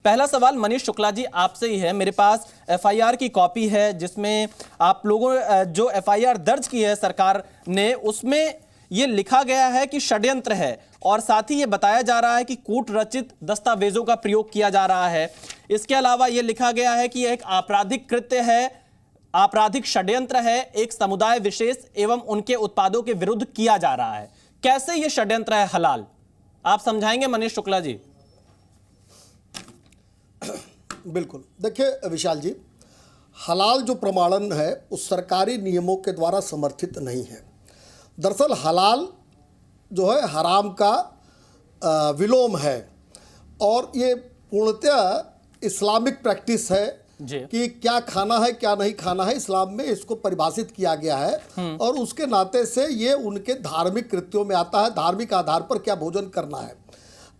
पहला सवाल मनीष शुक्ला जी आपसे ही है। मेरे पास एफआईआर की कॉपी है जिसमें आप लोगों जो एफआईआर दर्ज की है सरकार ने, उसमें यह लिखा गया है कि षड्यंत्र है और साथ ही यह बताया जा रहा है कि कूट रचित दस्तावेजों का प्रयोग किया जा रहा है। इसके अलावा यह लिखा गया है कि यह एक आपराधिक कृत्य है, आपराधिक षड्यंत्र है, एक समुदाय विशेष एवं उनके उत्पादों के विरुद्ध किया जा रहा है। कैसे यह षड्यंत्र है हलाल, आप समझाएंगे मनीष शुक्ला जी? बिल्कुल, देखिए विशाल जी, हलाल जो प्रमाणन है उस सरकारी नियमों के द्वारा समर्थित नहीं है। दरअसल हलाल जो है हराम का विलोम है और ये पूर्णतः इस्लामिक प्रैक्टिस है कि क्या खाना है क्या नहीं खाना है, इस्लाम में इसको परिभाषित किया गया है और उसके नाते से ये उनके धार्मिक कृत्यों में आता है, धार्मिक आधार पर क्या भोजन करना है।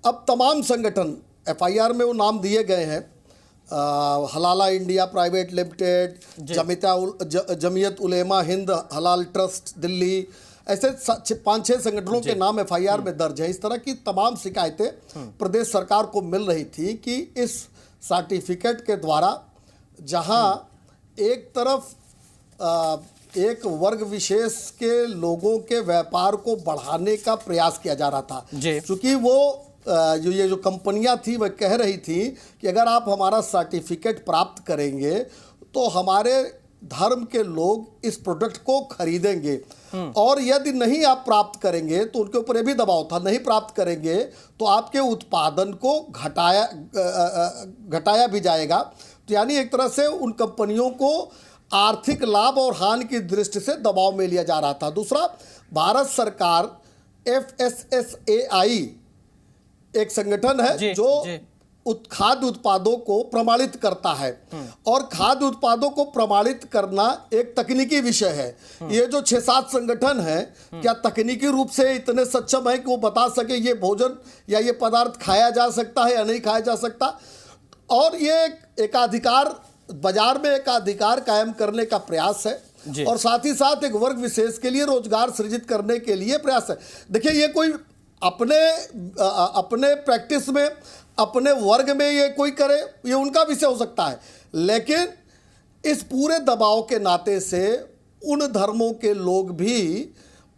अब तमाम संगठन एफआईआर में वो नाम दिए गए हैं, हलाला India private limited, Jamiat Ulema Hind हलाल ट्रस्ट दिल्ली, ऐसे 5-6 संगठनों के नाम एफआईआर में दर्ज है। इस तरह की तमाम शिकायतें प्रदेश सरकार को मिल रही थी कि इस सर्टिफिकेट के द्वारा जहां एक तरफ एक वर्ग विशेष के लोगों के व्यापार को बढ़ाने का प्रयास किया जा रहा था, क्योंकि वो जो कंपनियां थी वह कह रही थी कि अगर आप हमारा सर्टिफिकेट प्राप्त करेंगे तो हमारे धर्म के लोग इस प्रोडक्ट को खरीदेंगे और यदि नहीं आप प्राप्त करेंगे तो उनके ऊपर यह भी दबाव था, नहीं प्राप्त करेंगे तो आपके उत्पादन को घटाया भी जाएगा। तो यानी एक तरह से उन कंपनियों को आर्थिक लाभ और हानि की दृष्टि से दबाव में लिया जा रहा था। दूसरा, भारत सरकार FSSAI एक संगठन है जो खाद्य उत्पादों को प्रमाणित करता है और खाद्य उत्पादों को प्रमाणित करना एक तकनीकी विषय है। ये जो 6-7 संगठन हैं, क्या तकनीकी रूप से इतने सक्षम है कि वो बता सके ये भोजन या ये पदार्थ खाया जा सकता है या नहीं खाया जा सकता? और ये एकाधिकार, बाजार में एकाधिकार कायम करने का प्रयास है और साथ ही साथ एक वर्ग विशेष के लिए रोजगार सृजित करने के लिए प्रयास है। देखिए, ये कोई अपने प्रैक्टिस में, अपने वर्ग में ये कोई करे, ये उनका विषय हो सकता है, लेकिन इस पूरे दबाव के नाते से उन धर्मों के लोग भी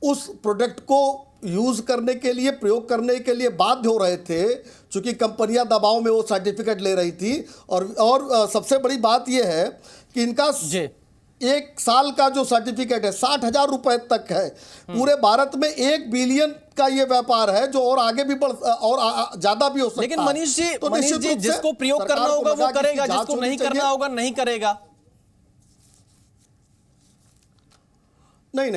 उस प्रोडक्ट को यूज़ करने के लिए, प्रयोग करने के लिए बाध्य हो रहे थे, क्योंकि कंपनियां दबाव में वो सर्टिफिकेट ले रही थी। और सबसे बड़ी बात यह है कि इनका 1 साल का जो सर्टिफिकेट है 60,000 रुपए तक है। पूरे भारत में 1 बिलियन का ये व्यापार है जो और आगे भी बढ़ और ज्यादा भी हो सकता है। लेकिन मनीष जी, जिसको प्रयोग करना होगा वो करेगा, जिसको नहीं करना होगा नहीं करेगा। नहीं,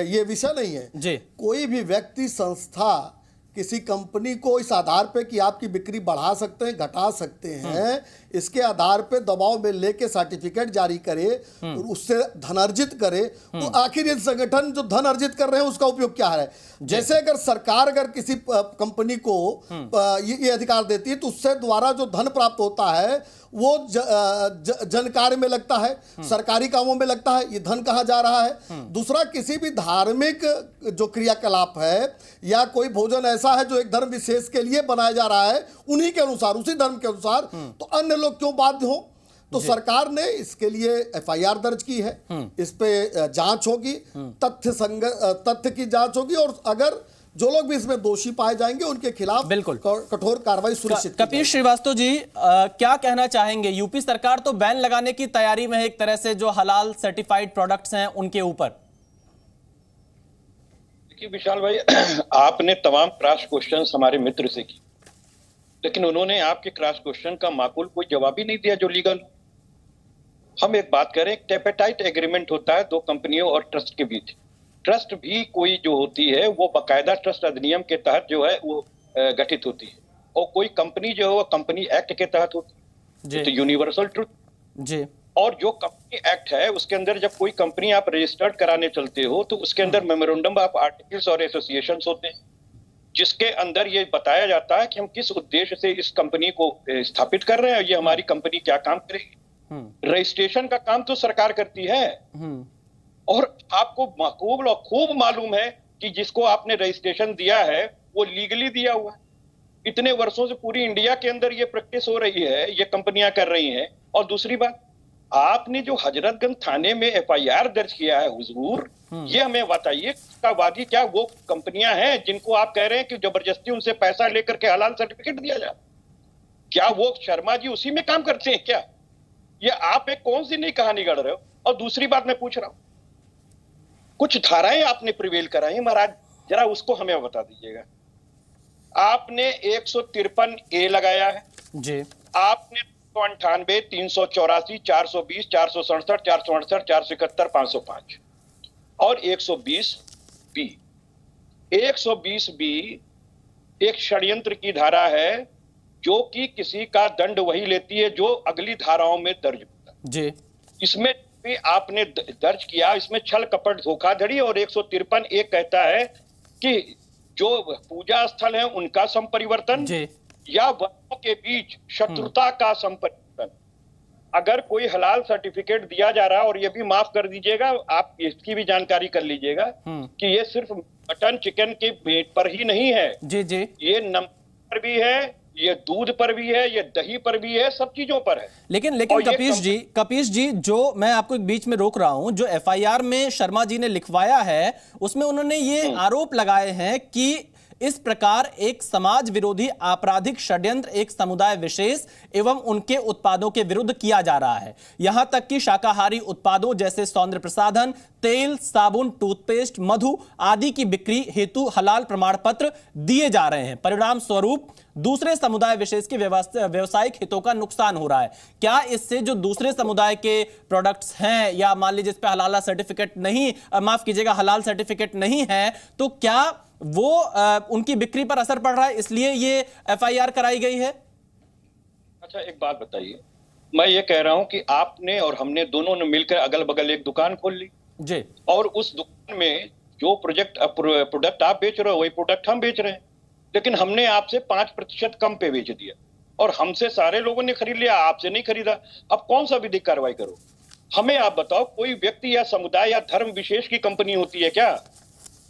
ये विषय नहीं है। कोई भी व्यक्ति, संस्था किसी कंपनी को इस आधार पे कि आपकी बिक्री बढ़ा सकते हैं, घटा सकते हैं, इसके आधार पे दबाव में लेके सर्टिफिकेट जारी करे और उससे धन अर्जित करे, तो आखिर ये संगठन जो धन अर्जित कर रहे हैं उसका उपयोग क्या है? जैसे अगर सरकार अगर किसी कंपनी को ये अधिकार देती है तो उससे द्वारा जो धन प्राप्त होता है वो जन कार्य में लगता है, सरकारी कामों में लगता है। ये धन कहाँ जा रहा है? दूसरा, किसी भी धार्मिक जो क्रियाकलाप है या कोई भोजन ऐसा है जो एक धर्म विशेष के लिए बनाया जा रहा है उन्हीं के अनुसार, उसी धर्म के अनुसार, तो अन्य लोग क्यों बाध्य हो? तो सरकार ने इसके लिए एफआईआर दर्ज की है, इस पे जांच होगी, तथ्य की जांच होगी और अगर जो लोग भी इसमें दोषी पाए जाएंगे उनके खिलाफ बिल्कुल कठोर कार्रवाई सुनिश्चित की कपिल श्रीवास्तव जी, क्या कहना चाहेंगे? यूपी सरकार तो बैन लगाने की तैयारी में है एक तरह से जो हलाल सर्टिफाइड प्रोडक्ट्स हैं उनके ऊपर। देखिए विशाल भाई, आपने तमाम क्रॉस क्वेश्चन हमारे मित्र से की, लेकिन उन्होंने आपके क्रॉस क्वेश्चन का माकूल कोई जवाब ही नहीं दिया जो लीगल। हम एक बात करें, ट्रिपार्टाइट एग्रीमेंट होता है 2 कंपनियों और ट्रस्ट के बीच। ट्रस्ट भी कोई जो होती है वो बाकायदा ट्रस्ट अधिनियम के तहत जो है वो गठित होती है और कोई कंपनी जो है वो कंपनी एक्ट के तहत होती है, तो यूनिवर्सल ट्रुथ। और जो कंपनी एक्ट है उसके अंदर जब कोई कंपनी आप रजिस्टर्ड कराने चलते हो तो उसके अंदर मेमोरेंडम ऑफ आर्टिकल्स और एसोसिएशन होते हैं, जिसके अंदर ये बताया जाता है कि हम किस उद्देश्य से इस कंपनी को स्थापित कर रहे हैं, ये हमारी कंपनी क्या काम करेगी। रजिस्ट्रेशन का काम तो सरकार करती है और आपको माकूल और खूब मालूम है कि जिसको आपने रजिस्ट्रेशन दिया है वो लीगली दिया हुआ है। इतने वर्षों से पूरी इंडिया के अंदर ये प्रैक्टिस हो रही है, ये कंपनियां कर रही हैं। और दूसरी बात, आपने जो हजरतगंज थाने में एफआईआर दर्ज किया है हुजूर, ये हमें बताइए का वादी क्या वो कंपनियां हैं जिनको आप कह रहे हैं कि जबरदस्ती उनसे पैसा लेकर के हलाल सर्टिफिकेट दिया जाए? क्या वो शर्मा जी उसी में काम करते हैं क्या? ये आप एक कौन सी नई कहानी गढ़ रहे हो? और दूसरी बात मैं पूछ रहा हूं, कुछ धाराएं आपने प्रिवेल कराई महाराज, जरा उसको हमें बता दीजिएगा। आपने 153A लगाया है जी, आपने 98, 384, 420, 467, 468, 471, 505 और 120B। 120B एक षड्यंत्र की धारा है जो कि किसी का दंड वही लेती है जो अगली धाराओं में दर्ज होता है। जी, इसमें भी आपने दर्ज किया, इसमें छल कपट धोखाधड़ी। और 153A कहता है कि जो पूजा स्थल है उनका संपरिवर्तन या वर्गों के बीच शत्रुता का संपरिवर्तन। अगर कोई हलाल सर्टिफिकेट दिया जा रहा है, और ये भी माफ कर दीजिएगा, आप इसकी भी जानकारी कर लीजिएगा कि ये सिर्फ मटन चिकन के मीट पर ही नहीं है, जी जी, ये नमक पर भी है, ये दूध पर भी है, ये दही पर भी है, सब चीजों पर है। लेकिन कपीश जी, जो मैं आपको एक बीच में रोक रहा हूं, जो एफआईआर में शर्मा जी ने लिखवाया है उसमें उन्होंने ये आरोप लगाए हैं कि इस प्रकार एक समाज विरोधी आपराधिक षड्यंत्र एक समुदाय विशेष एवं उनके उत्पादों के विरुद्ध किया जा रहा है। यहां तक कि शाकाहारी उत्पादों जैसे सौंदर्य प्रसाधन, तेल, साबुन, टूथपेस्ट, मधु आदि की बिक्री हेतु हलाल प्रमाण पत्र दिए जा रहे हैं। परिणाम स्वरूप दूसरे समुदाय विशेष के व्यवसायिक हितों का नुकसान हो रहा है। क्या इससे जो दूसरे समुदाय के प्रोडक्ट्स हैं, या मान लीजिए इस पे हलाल सर्टिफिकेट नहीं, माफ कीजिएगा, हलाल सर्टिफिकेट नहीं है, तो क्या वो उनकी बिक्री पर असर पड़ रहा है, इसलिए ये एफआईआर कराई गई है? अच्छा, एक बात बताइए, मैं ये कह रहा हूं कि आपने और हमने दोनों ने मिलकर अगल बगल एक दुकान खोल ली जी, और उस दुकान में जो प्रोडक्ट आप बेच रहे हो वही प्रोडक्ट हम बेच रहे हैं, लेकिन हमने आपसे 5% कम पे बेच दिया और हमसे सारे लोगों ने खरीद लिया, आपसे नहीं खरीदा। अब कौन सा विधिक कार्रवाई करो? हमें आप बताओ, कोई व्यक्ति या समुदाय या धर्म विशेष की कंपनी होती है क्या?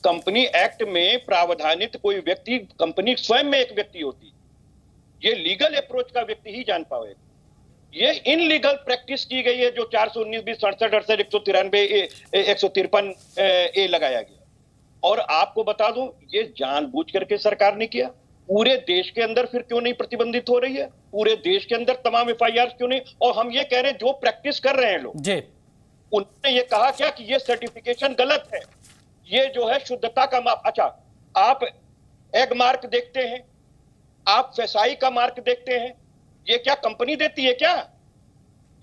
कंपनी एक्ट में प्रावधानित कोई व्यक्ति, कंपनी स्वयं में एक व्यक्ति होती, ये लीगल अप्रोच का व्यक्ति ही जान पाएगा। ये इनलीगल प्रैक्टिस की गई है जो 419, 20, 67, 68, 193, 153A लगाया गया। और आपको बता दूं, ये जानबूझ करके सरकार ने किया। पूरे देश के अंदर फिर क्यों नहीं प्रतिबंधित हो रही है? पूरे देश के अंदर तमाम एफआईआर क्यों नहीं? और हम ये कह रहे हैं जो प्रैक्टिस कर रहे हैं लोग, उन्होंने ये कहा क्या कि ये सर्टिफिकेशन गलत है, ये जो है शुद्धता का माप। अच्छा, आप एग मार्क देखते हैं, आप फेसाई का मार्क देखते हैं, ये क्या कंपनी देती है क्या?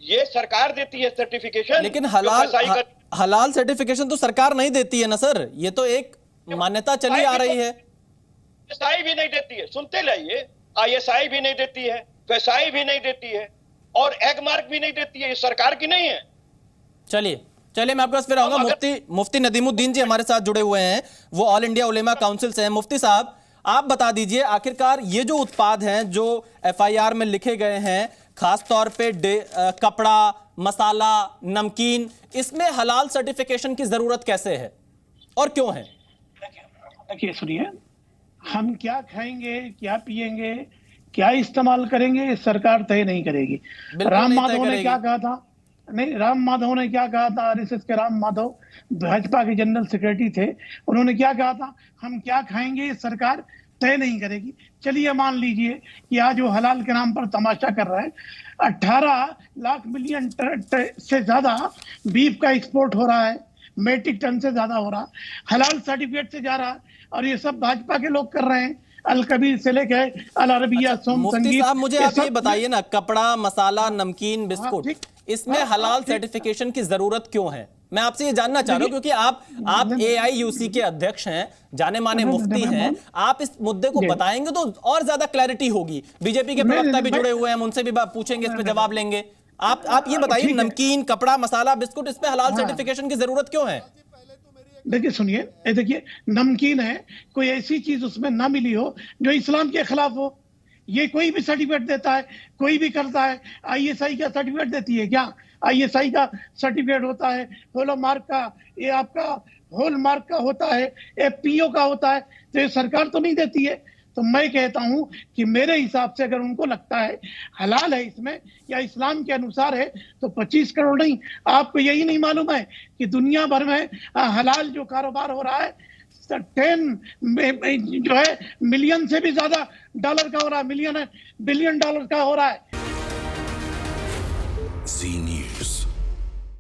ये सरकार देती है सर्टिफिकेशन। लेकिन हलाल सर्टिफिकेशन तो सरकार नहीं देती है ना सर, ये तो एक मान्यता चली आ रही है। फेसाई भी नहीं देती है, सुनते लाइए, आईएसआई भी नहीं देती है, फेसाई भी नहीं देती है और एग मार्क भी नहीं देती है, ये सरकार की नहीं है। चलिए मैं आपके पास फिर आऊंगा। मुफ्ती नदीमुद्दीन जी हमारे साथ जुड़े हुए हैं, वो ऑल इंडिया उलेमा काउंसिल से हैं। मुफ्ती साहब, आप बता दीजिए, आखिरकार ये जो उत्पाद हैं जो एफआईआर में लिखे गए हैं, खास तौर पे कपड़ा, मसाला, नमकीन, इसमें हलाल सर्टिफिकेशन की जरूरत कैसे है और क्यों है? देखिए सुनिए, हम क्या खाएंगे, क्या पिएंगे, क्या इस्तेमाल करेंगे, सरकार तय नहीं करेगी। राम माधव ने क्या कहा था? नहीं, राम माधव ने क्या कहा था? आरएसएस के राम माधव भाजपा के जनरल सेक्रेटरी थे, उन्होंने क्या कहा था? हम क्या खाएंगे सरकार तय नहीं करेगी। चलिए मान लीजिए कि आज वो हलाल के नाम पर तमाशा कर रहा है, 18 लाख मिलियन से ज्यादा बीफ का एक्सपोर्ट हो रहा है, मेट्रिक टन से ज्यादा हो रहा, हलाल सर्टिफिकेट से जा रहा है, और ये सब भाजपा के लोग कर रहे हैं, अल कबीर से लेके अल अरबिया, सोम संगीत। साहब, मुझे आप ये बताइए ना, कपड़ा, मसाला, नमकीन, बिस्कुट, इसमें हलाल सर्टिफिकेशन की जरूरत क्यों है? मैं आपसे ये जानना चाह रहा हूं, क्योंकि आप AIUC के अध्यक्ष हैं, जाने माने मुफ्ती हैं, आप इस मुद्दे को बताएंगे तो और ज्यादा क्लैरिटी होगी। बीजेपी के प्रवक्ता भी जुड़े हुए हैं, उनसे भी पूछेंगे, इस पे जवाब लेंगे। आप ये बताइए, नमकीन, कपड़ा, मसाला, बिस्कुट, इस पे हलाल सर्टिफिकेशन की जरूरत क्यों है? देखिए सुनिए, देखिए नमकीन है, कोई ऐसी चीज उसमें ना मिली हो जो इस्लाम के खिलाफ हो, ये कोई भी सर्टिफिकेट देता है, कोई भी करता है। ISI का सर्टिफिकेट देती है क्या? ISI का सर्टिफिकेट होता है, हॉलमार्क का, ये आपका हॉलमार्क का होता है, FPO का होता है, तो ये सरकार तो नहीं देती है। तो मैं कहता हूं कि मेरे हिसाब से अगर उनको लगता है हलाल है इसमें या इस्लाम के अनुसार है तो 25 करोड़ नहीं। आपको यही नहीं मालूम है कि दुनिया भर में हलाल जो कारोबार हो रहा है 10 जो है मिलियन से भी ज्यादा डॉलर का हो रहा है, बिलियन डॉलर का हो रहा है।